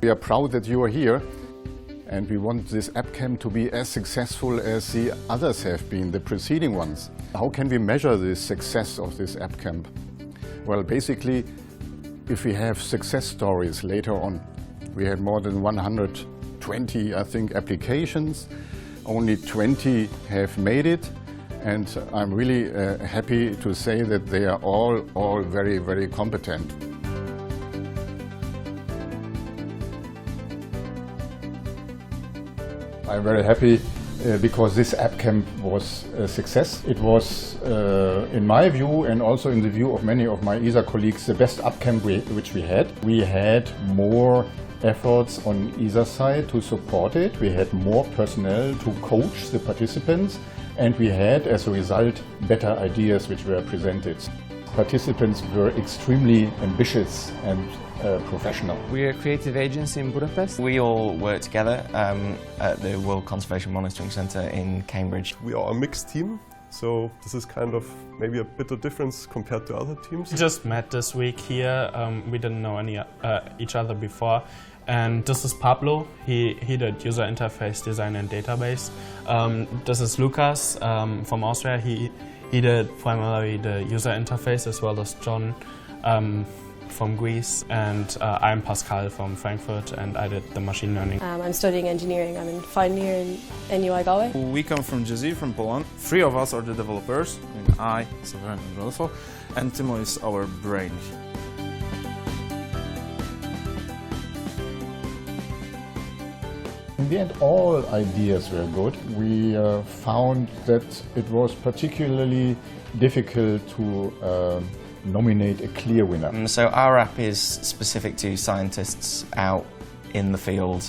We are proud that you are here, and we want this app camp to be as successful as the others have been, the preceding ones. How can we measure the success of this app camp? Well, basically, if we have success stories later on, we had more than 120, I think, applications. Only 20 have made it, and I'm really happy to say that they are all very, very competent. I'm very happy because this app camp was a success. It was, in my view and also in the view of many of my ESA colleagues, the best app camp which we had. We had more efforts on ESA side to support it. We had more personnel to coach the participants, and we had, as a result, better ideas which were presented. Participants were extremely ambitious and professional. We're a creative agency in Budapest. We all work together at the World Conservation Monitoring Centre in Cambridge. We are a mixed team, so this is kind of maybe a bit of difference compared to other teams. We just met this week here. We didn't know each other before. And this is Pablo. He did user interface design and database. This is Lucas from Austria. He did primarily the user interface, as well as John from Greece. And I'm Pascal from Frankfurt, and I did the machine learning. I'm studying engineering. I'm in final year in NUI Galway. We come from Jazzy from Poland. 3 of us are the developers. I, Severin and Rodolfo, and Timo is our brain. In the end, all ideas were good. We found that it was particularly difficult to nominate a clear winner. So our app is specific to scientists out in the field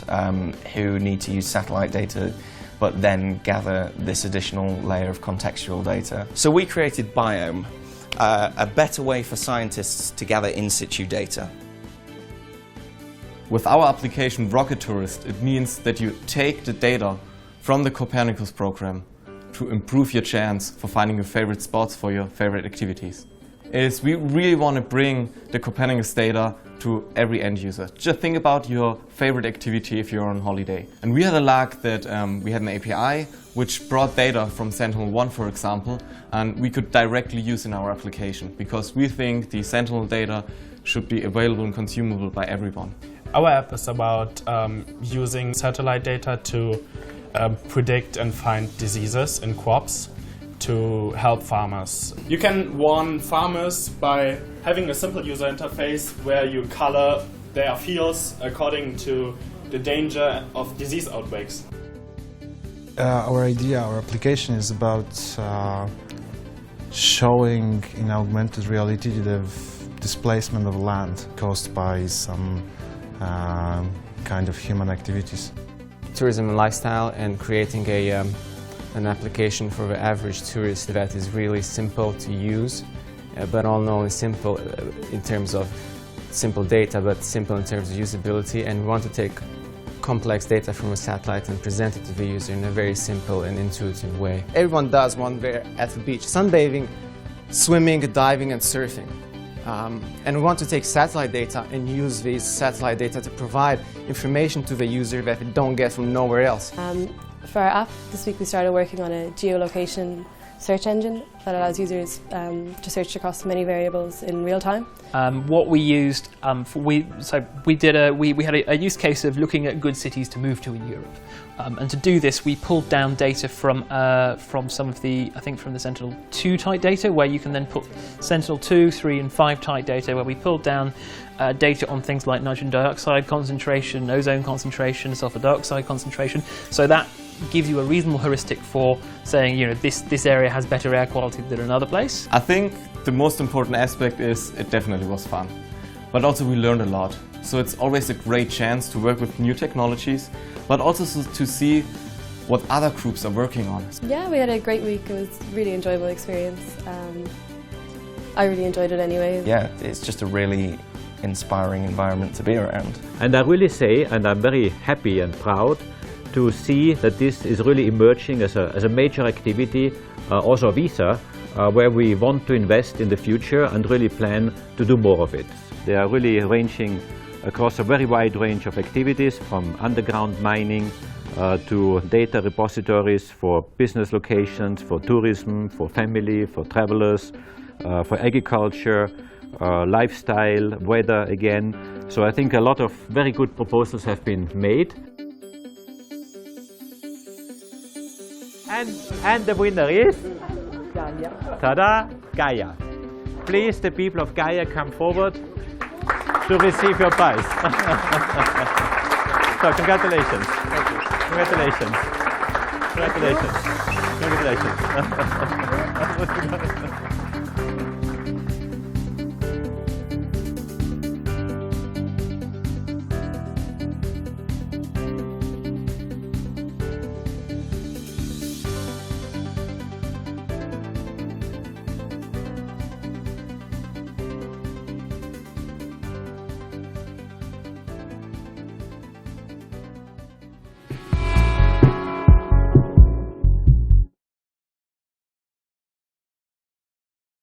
who need to use satellite data but then gather this additional layer of contextual data. So we created Biome, a better way for scientists to gather in situ data. With our application Rocket Tourist, it means that you take the data from the Copernicus program to improve your chance for finding your favorite spots for your favorite activities. We really want to bring the Copernicus data to every end user. Just think about your favorite activity if you're on holiday. And we had a luck that we had an API which brought data from Sentinel-1, for example, and we could directly use in our application, because we think the Sentinel data should be available and consumable by everyone. Our app is about using satellite data to predict and find diseases in crops to help farmers. You can warn farmers by having a simple user interface where you color their fields according to the danger of disease outbreaks. Our application is about showing in augmented reality the displacement of land caused by some kind of human activities. Tourism and lifestyle, and creating an application for the average tourist that is really simple to use, but not only simple in terms of simple data, but simple in terms of usability. And we want to take complex data from a satellite and present it to the user in a very simple and intuitive way. Everyone does one there at the beach: sunbathing, swimming, diving and surfing. And we want to take satellite data and use these satellite data to provide information to the user that they don't get from nowhere else. For our app, this week we started working on a geolocation search engine that allows users to search across many variables in real time. What we used, we had a use case of looking at good cities to move to in Europe. And to do this, we pulled down data from some of the, I think from the Sentinel-2 type data, where you can then put Sentinel-2, 3 and 5 type data, where we pulled down data on things like nitrogen dioxide concentration, ozone concentration, sulfur dioxide concentration. So that gives you a reasonable heuristic for saying, you know, this area has better air quality than another place. I think the most important aspect is it definitely was fun, but also we learned a lot. So it's always a great chance to work with new technologies, but also to see what other groups are working on. Yeah, we had a great week. It was a really enjoyable experience. I really enjoyed it anyway. Yeah, it's just a really inspiring environment to be around. And I really say, and I'm very happy and proud to see that this is really emerging as a major activity, also of ESA, where we want to invest in the future and really plan to do more of it. They are really arranging across a very wide range of activities, from underground mining to data repositories for business locations, for tourism, for family, for travelers, for agriculture, lifestyle, weather again. So I think a lot of very good proposals have been made. And the winner is? Gaia. Tada! Gaia. Please, the people of Gaia, come forward to receive your prize. So congratulations. Thank you. Congratulations. Congratulations. Congratulations.